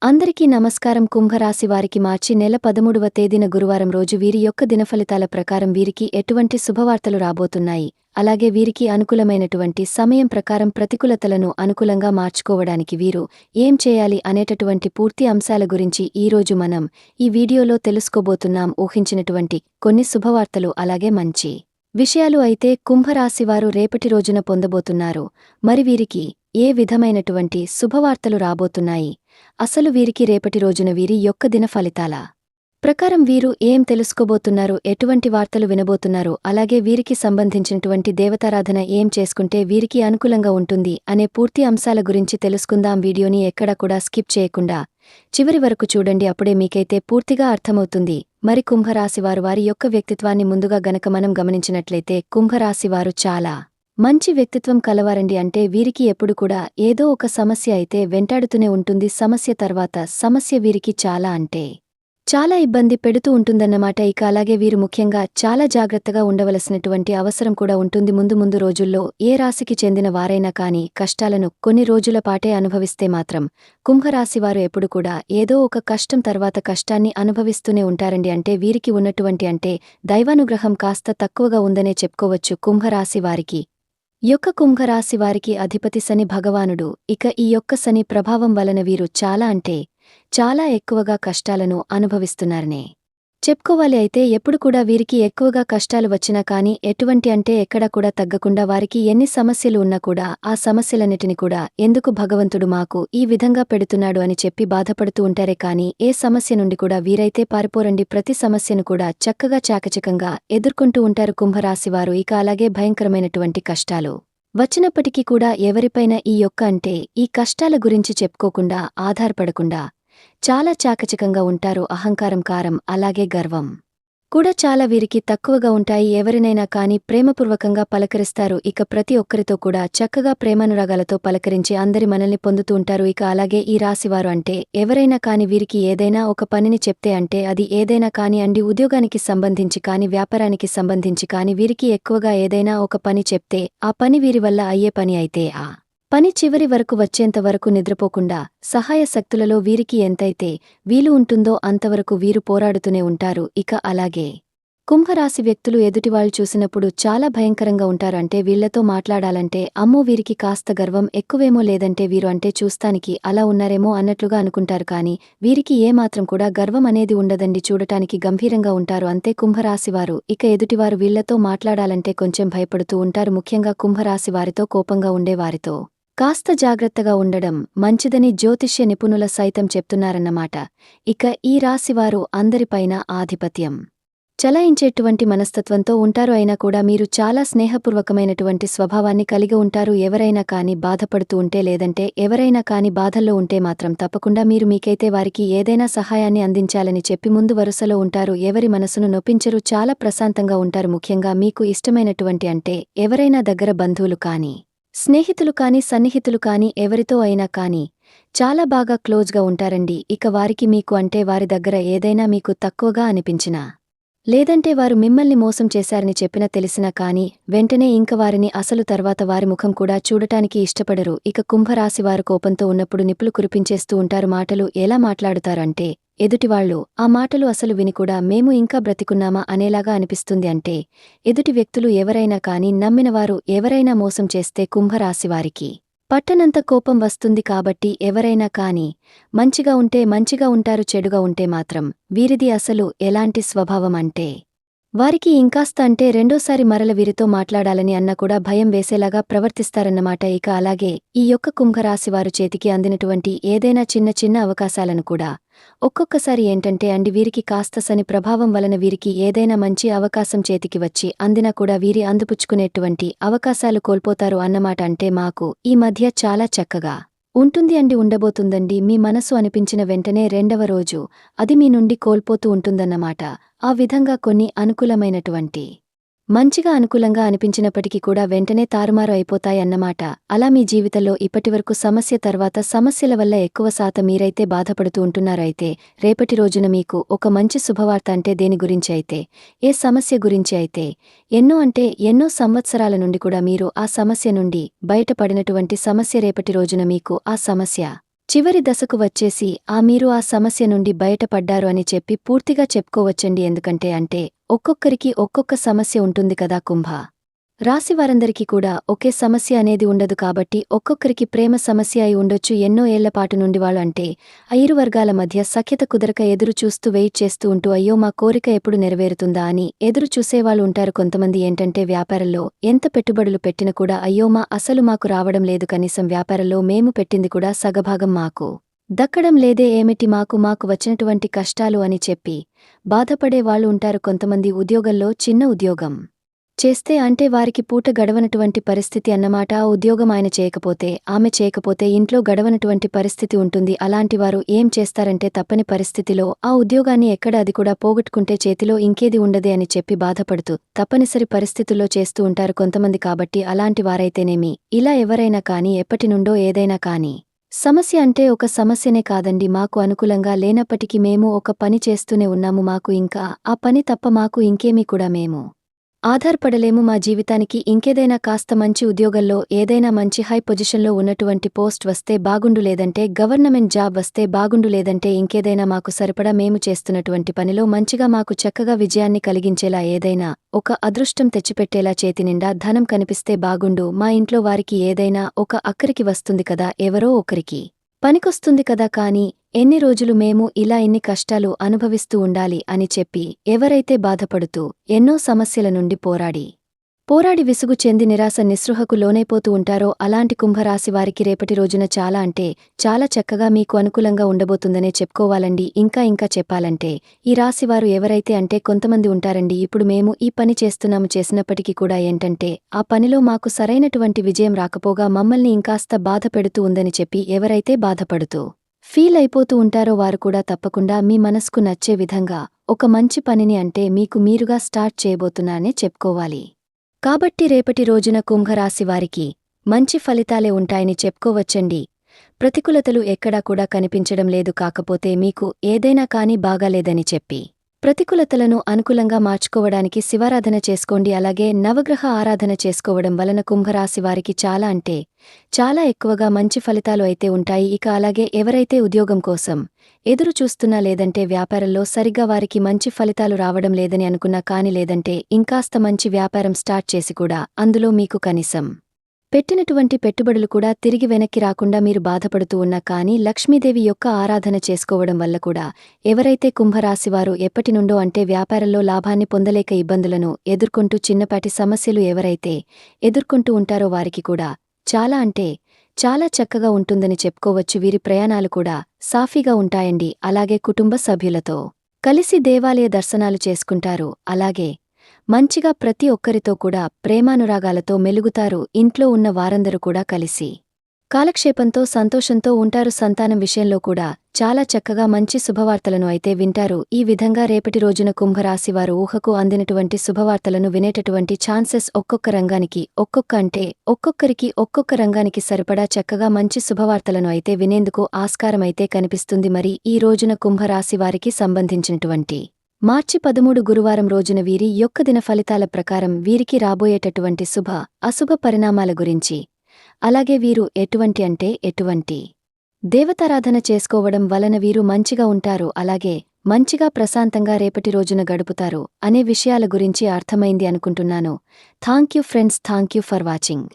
అందరికీ నమస్కారం. కుంభరాశి వారికి మార్చి నెల 13వ తేదీన గురువారం రోజు వీరి యొక్క దినఫలితాల ప్రకారం వీరికి ఎటువంటి శుభవార్తలు రాబోతున్నాయి, అలాగే వీరికి అనుకూలమైనటువంటి సమయం ప్రకారం ప్రతికూలతలను అనుకూలంగా మార్చుకోవడానికి వీరు ఏం చేయాలి అనేటటువంటి పూర్తి అంశాల గురించి ఈరోజు మనం ఈ వీడియోలో తెలుసుకోబోతున్నాం. ఊహించినటువంటి కొన్ని శుభవార్తలు అలాగే మంచి విషయాలు అయితే కుంభరాశివారు రేపటి రోజున పొందబోతున్నారు. మరి వీరికి ఏ విధమైనటువంటి శుభవార్తలు రాబోతున్నాయి, అసలు వీరికి రేపటి రోజున వీరి యొక్క దిన ఫలితాల ప్రకారం వీరు ఏం తెలుసుకోబోతున్నారు, ఎటువంటి వార్తలు వినబోతున్నారు, అలాగే వీరికి సంబంధించినటువంటి దేవతారాధన ఏం చేసుకుంటే వీరికి అనుకూలంగా ఉంటుంది అనే పూర్తి అంశాల గురించి తెలుసుకుందాం. వీడియోని ఎక్కడా కూడా స్కిప్ చేయకుండా చివరి వరకు చూడండి, అప్పుడే మీకైతే పూర్తిగా అర్థమవుతుంది. మరి కుంభరాశివారు వారి యొక్క వ్యక్తిత్వాన్ని ముందుగా గనక మనం గమనించినట్లయితే కుంభరాశివారు చాలా మంచి వ్యక్తిత్వం కలవారండి. అంటే వీరికి ఎప్పుడు కూడా ఏదో ఒక సమస్య అయితే వెంటాడుతూనే ఉంటుంది. సమస్య తర్వాత సమస్య వీరికి చాలా ఇబ్బంది పెడుతూ ఉంటుందన్నమాట. ఇక అలాగే వీరు ముఖ్యంగా చాలా జాగ్రత్తగా ఉండవలసినటువంటి అవసరం కూడా ఉంటుంది. ముందు రోజుల్లో ఏ రాశికి చెందిన వారైనా కానీ కష్టాలను కొన్ని రోజుల పాటే అనుభవిస్తే మాత్రం కుంభరాశివారు ఎప్పుడు కూడా ఏదో ఒక కష్టం తర్వాత కష్టాన్ని అనుభవిస్తూనే ఉంటారండి. అంటే వీరికి ఉన్నటువంటి దైవానుగ్రహం కాస్త తక్కువగా ఉందనే చెప్పుకోవచ్చు కుంభరాశి వారికి. కుంభరాశి వారికి అధిపతి శని భగవానుడు. ఇక ఈ యొక్క శని ప్రభావం వలన వీరు చాలా ఎక్కువగా కష్టాలను అనుభవిస్తున్నారనే చెప్పుకోవాలి. అయితే ఎప్పుడు కూడా వీరికి ఎక్కువగా కష్టాలు వచ్చినా కానీ ఎక్కడా కూడా తగ్గకుండా వారికి ఎన్ని సమస్యలు ఉన్నా కూడా ఆ సమస్యలన్నిటిని కూడా ఎందుకు భగవంతుడు మాకు ఈ విధంగా పెడుతున్నాడు అని చెప్పి బాధపడుతూ ఉంటారే కానీ ఏ సమస్య నుండి కూడా వీరైతే పారిపోరండి. ప్రతి సమస్యను కూడా చక్కగా చాకచకంగా ఎదుర్కొంటూ ఉంటారు కుంభరాశివారు. ఇక అలాగే భయంకరమైనటువంటి కష్టాలు వచ్చినప్పటికీ కూడా ఎవరిపైన ఈ కష్టాల గురించి చెప్పుకోకుండా ఆధారపడకుండా చాలా చాకచకంగా ఉంటారు. అహంకారం కారం అలాగే గర్వం కూడా చాలా వీరికి తక్కువగా ఉంటాయి. ఎవరినైనా కానీ ప్రేమపూర్వకంగా పలకరిస్తారు. ఇక ప్రతి ఒక్కరితో కూడా చక్కగా ప్రేమానురాగాలతో పలకరించి అందరి మనల్ని పొందుతూ ఉంటారు. ఇక అలాగే ఈ రాశివారు ఎవరైనా కాని వీరికి ఏదైనా ఒక పనిని చెప్తే అది ఏదైనా కాని ఉద్యోగానికి సంబంధించి కాని వ్యాపారానికి సంబంధించి కాని వీరికి ఎక్కువగా ఏదైనా ఒక పని చెప్తే ఆ పని వీరి వల్ల అయ్యే పని అయితే ఆ పని చివరి వరకు వచ్చేంతవరకు నిద్రపోకుండా సహాయ శక్తులలో వీరికి ఎంతైతే వీలు ఉంటుందో అంతవరకు వీరు పోరాడుతూనే ఉంటారు. ఇక అలాగే కుంభరాశి వ్యక్తులు ఎదుటివాళ్లు చూసినప్పుడు చాలా భయంకరంగా ఉంటారు. వీళ్లతో మాట్లాడాలంటే అమ్మో వీరికి కాస్త గర్వం ఎక్కువేమో, లేదంటే వీరు చూస్తానికి అలా ఉన్నారేమో అన్నట్లుగా అనుకుంటారు. కాని వీరికి ఏమాత్రం కూడా గర్వం అనేది ఉండదండి. చూడటానికి గంభీరంగా ఉంటారు అంతే కుంభరాశివారు. ఇక ఎదుటివారు వీళ్లతో మాట్లాడాలంటే కొంచెం భయపడుతూ ఉంటారు. ముఖ్యంగా కుంభరాశివారితో కోపంగా ఉండేవారితో కాస్త జాగ్రత్తగా ఉండడం మంచిదని జ్యోతిష్య నిపుణుల సైతం చెప్తున్నారన్నమాట. ఇక ఈ రాశివారు అందరిపైన ఆధిపత్యం చలాయించేటువంటి మనస్తత్వంతో ఉంటారు. అయినా కూడా మీరు చాలా స్నేహపూర్వకమైనటువంటి స్వభావాన్ని కలిగి ఉంటారు. ఎవరైనా కాని బాధపడుతూ ఉంటే, లేదంటే ఎవరైనా కాని బాధల్లో ఉంటే మాత్రం తప్పకుండా మీకైతే వారికి ఏదైనా సహాయాన్ని అందించాలని చెప్పి ముందు వరుసలో ఉంటారు. ఎవరి మనసును నొప్పించరు. చాలా ప్రశాంతంగా ఉంటారు. ముఖ్యంగా మీకు ఇష్టమైనటువంటి ఎవరైనా దగ్గర బంధువులు కాని స్నేహితులు కాని సన్నిహితులు కాని ఎవరితో అయినా కాని చాలా బాగా క్లోజ్గా ఉంటారండి. ఇక వారికి మీకు వారి దగ్గర ఏదైనా మీకు తక్కువగా అనిపించినా, లేదంటే వారు మిమ్మల్ని మోసం చేశారని చెప్పినా తెలిసినా కాని వెంటనే ఇంక వారిని అసలు తర్వాత వారి ముఖం కూడా చూడటానికి ఇష్టపడరు. ఇక కుంభరాశివారు కోపంతో ఉన్నప్పుడు నిప్పులు కురిపించేస్తూ ఉంటారు. మాటలు ఎలా మాట్లాడుతారంటే ఎదుటివాళ్లు ఆ మాటలు అసలు విని కూడా మేము ఇంకా బ్రతికున్నామా అనేలాగా అనిపిస్తుంది. ఎదుటి వ్యక్తులు ఎవరైనా కాని నమ్మినవారు ఎవరైనా మోసం చేస్తే కుంభరాశివారికి పట్టనంత కోపం వస్తుంది. కాబట్టి ఎవరైనా కాని మంచిగా ఉంటే మంచిగా ఉంటారు, చెడుగా ఉంటే మాత్రం వీరిది అసలు ఎలాంటి స్వభావం వారికి ఇంకాస్త రెండోసారి మరల వీరితో మాట్లాడాలని అన్నా కూడా భయం వేసేలాగా ప్రవర్తిస్తారన్నమాట. ఇక అలాగే ఈ యొక్క కుంభరాశివారు చేతికి అందినటువంటి ఏదైనా చిన్న అవకాశాలను కూడా ఒక్కొక్కసారి వీరికి కాస్త శని ప్రభావం వలన వీరికి ఏదైనా మంచి అవకాశం చేతికి వచ్చి అందినా కూడా వీరి అందిపుచ్చుకునేటువంటి అవకాశాలు కోల్పోతారు అన్నమాట. మాకు ఈ మధ్య చాలా చక్కగా ఉంటుంది ఉండబోతుందండి. మీ మనసు అనిపించిన వెంటనే రెండవ రోజు అది మీ నుండి కోల్పోతూ ఉంటుందన్నమాట. ఆ విధంగా కొన్ని అనుకూలమైనటువంటి మంచిగా అనుకూలంగా అనిపించినప్పటికీ కూడా వెంటనే తారుమారు అయిపోతాయన్నమాట. అలా మీ జీవితంలో ఇప్పటివరకు సమస్య తర్వాత సమస్యల వల్ల ఎక్కువ శాతం మీరైతే బాధపడుతూ ఉంటున్నారైతే రేపటి రోజున మీకు ఒక మంచి శుభవార్త. దేని గురించి అయితే, ఏ సమస్య గురించి అయితే ఎన్నో సంవత్సరాల నుండి కూడా మీరు ఆ సమస్య నుండి బయటపడినటువంటి సమస్య రేపటి రోజున మీకు ఆ సమస్య చివరి దశకు వచ్చేసి మీరు ఆ సమస్య నుండి బయటపడ్డారు అని చెప్పి పూర్తిగా చెప్పుకోవచ్చండి. ఎందుకంటే ఒక్కొక్కరికి ఒక్కొక్క సమస్య ఉంటుంది కదా. కుంభ రాశివారందరికీ కూడా ఒకే సమస్య అనేది ఉండదు కాబట్టి ఒక్కొక్కరికి ప్రేమ సమస్య అయి ఉండొచ్చు. ఎన్నో ఏళ్లపాటు నుండి వాళ్ళు ఆ ఇరు వర్గాల మధ్య సఖ్యత కుదరక ఎదురు చూస్తూ వెయిట్ చేస్తూ ఉంటూ అయ్యో మా కోరిక ఎప్పుడు నెరవేరుతుందా అని ఎదురు చూసేవాళ్ళు ఉంటారు. కొంతమంది వ్యాపారంలో ఎంత పెట్టుబడులు పెట్టినా కూడా అయ్యో అసలు మాకు రావడం లేదు, కనీసం వ్యాపారంలో మేము పెట్టింది కూడా సగభాగం మాకు దక్కడం లేదే ఏమిటి, మాకు వచ్చినటువంటి కష్టాలు అని చెప్పి బాధపడే వాళ్ళు ఉంటారు. కొంతమంది ఉద్యోగంలో చిన్న ఉద్యోగం చేస్తే వారికి పూట గడవనటువంటి పరిస్థితి అన్నమాట. ఆ ఉద్యోగం చేయకపోతే ఆమె చేయకపోతే ఇంట్లో గడవనటువంటి పరిస్థితి ఉంటుంది. అలాంటివారు ఏం చేస్తారంటే తప్పని పరిస్థితిలో ఆ ఉద్యోగాన్ని ఎక్కడ అది కూడా పోగొట్టుకుంటే చేతిలో ఇంకేది ఉండదే అని చెప్పి బాధపడుతూ తప్పనిసరి పరిస్థితుల్లో చేస్తూ ఉంటారు కొంతమంది. కాబట్టి అలాంటి వారైతేనేమి ఇలా ఎవరైనా కానీ ఎప్పటినుండో ఏదైనా కానీ సమస్య ఒక సమస్యనే కాదండి, మాకు అనుకూలంగా లేనప్పటికీ మేము ఒక పని చేస్తూనే ఉన్నాము, మాకు ఇంకా ఆ పని తప్ప మాకు ఇంకేమీ కూడా మేము ఆధారపడలేము, మా జీవితానికి ఇంకేదైనా కాస్త మంచి ఉద్యోగంలో ఏదైనా మంచి హై పొజిషన్లో ఉన్నటువంటి పోస్ట్ వస్తే బాగుండు, లేదంటే గవర్నమెంట్ జాబ్ వస్తే బాగుండు, లేదంటే ఇంకేదైనా మాకు సరిపడా మేము చేస్తున్నటువంటి పనిలో మంచిగా మాకు చక్కగా విజయాన్ని కలిగించేలా ఏదైనా ఒక అదృష్టం తెచ్చిపెట్టేలా చేతినిండా ధనం కనిపిస్తే బాగుండు, మా ఇంట్లో వారికి ఏదైనా ఒక అక్కరికి వస్తుంది కదా, ఎవరో ఒకరికి పనికొస్తుంది కదా, కానీ ఎన్ని రోజులు మేము ఇలా ఇన్ని కష్టాలు అనుభవిస్తూ ఉండాలి అని చెప్పి ఎవరైతే బాధపడుతూ ఎన్నో సమస్యల నుండి పోరాడి విసుగు చెంది నిరాశ నిస్పృహకు లోనైపోతూ ఉంటారో అలాంటి కుంభరాశి వారికి రేపటి రోజున చాలా చక్కగా మీకు అనుకూలంగా ఉండబోతుందనే చెప్పుకోవాలండి. ఇంకా చెప్పాలంటే ఈ రాశివారు ఎవరైతే కొంతమంది ఉంటారండి, ఇప్పుడు మేము ఈ పని చేసినప్పటికీ కూడా ఆ పనిలో మాకు సరైనటువంటి విజయం రాకపోగా మమ్మల్ని ఇంకాస్త బాధ పెడుతూ ఉందని చెప్పి ఎవరైతే బాధపడుతూ ఫీల్ అయిపోతూ ఉంటారో వారు కూడా తప్పకుండా మీ మనసుకు నచ్చే విధంగా ఒక మంచి పనిని మీకు మీరుగా స్టార్ట్ చేయబోతున్నానే చెప్పుకోవాలి. కాబట్టి రేపటి రోజున కుంభరాశి వారికి మంచి ఫలితాలే ఉంటాయని చెప్పుకోవచ్చండి. ప్రతికూలతలు ఎక్కడా కూడా కనిపించడం లేదు. కాకపోతే మీకు ఏదైనా కానీ బాగాలేదని చెప్పి ప్రతికూలతలను అనుకూలంగా మార్చుకోవడానికి శివారాధన చేసుకోండి. అలాగే నవగ్రహ ఆరాధన చేసుకోవడం వలన కుంభరాశి వారికి చాలా ఎక్కువగా మంచి ఫలితాలు అయితే ఉంటాయి. ఇక అలాగే ఎవరైతే ఉద్యోగం కోసం ఎదురు చూస్తున్నా, లేదంటే వ్యాపారంలో సరిగ్గా వారికి మంచి ఫలితాలు రావడం లేదని అనుకున్నా కానీ, లేదంటే ఇంకాస్త మంచి వ్యాపారం స్టార్ట్ చేసి కూడా అందులో మీకు కనీసం పెట్టినటువంటి పెట్టుబడులు కూడా తిరిగి వెనక్కి రాకుండా మీరు బాధపడుతూ ఉన్నా కానీ లక్ష్మీదేవి యొక్క ఆరాధన చేసుకోవడం వల్ల కూడా ఎవరైతే కుంభరాశివారు ఎప్పటినుండో వ్యాపారంలో లాభాన్ని పొందలేక ఇబ్బందులను ఎదుర్కొంటూ చిన్నపాటి సమస్యలు ఎవరైతే ఎదుర్కొంటూ ఉంటారో వారికి కూడా చాలా చక్కగా ఉంటుందని చెప్పుకోవచ్చు. వీరి ప్రయాణాలు కూడా సాఫీగా ఉంటాయండి. అలాగే కుటుంబ సభ్యులతో కలిసి దేవాలయ దర్శనాలు చేసుకుంటారు. అలాగే మంచిగా ప్రతి ఒక్కరితో కూడా ప్రేమానురాగాలతో మెలుగుతారు. ఇంట్లో ఉన్న వారందరూ కూడా కలిసి కాలక్షేపంతో సంతోషంతో ఉంటారు. సంతానం విషయంలో కూడా చాలా చక్కగా మంచి శుభవార్తలను అయితే వింటారు. ఈ విధంగా రేపటి రోజున కుంభరాశివారు ఊహకు అందినటువంటి శుభవార్తలను వినేటటువంటి ఛాన్సెస్ ఒక్కొక్క రంగానికి ఒక్కొక్కరికి ఒక్కొక్క రంగానికి సరిపడా చక్కగా మంచి శుభవార్తలను అయితే వినేందుకు ఆస్కారమైతే కనిపిస్తుంది. మరి ఈ రోజున కుంభరాశివారికి సంబంధించినటువంటి మార్చి 13 గురువారం రోజున వీరి యొక్క దిన ఫలితాల ప్రకారం వీరికి రాబోయేటటువంటి అశుభ పరిణామాల గురించి, అలాగే వీరు ఎటువంటి దేవతారాధన చేసుకోవడం వలన వీరు మంచిగా ఉంటారు, అలాగే మంచిగా ప్రశాంతంగా రేపటి రోజున గడుపుతారు అనే విషయాల గురించి అర్థమైంది అనుకుంటున్నాను. Thank you friends, thank you for watching.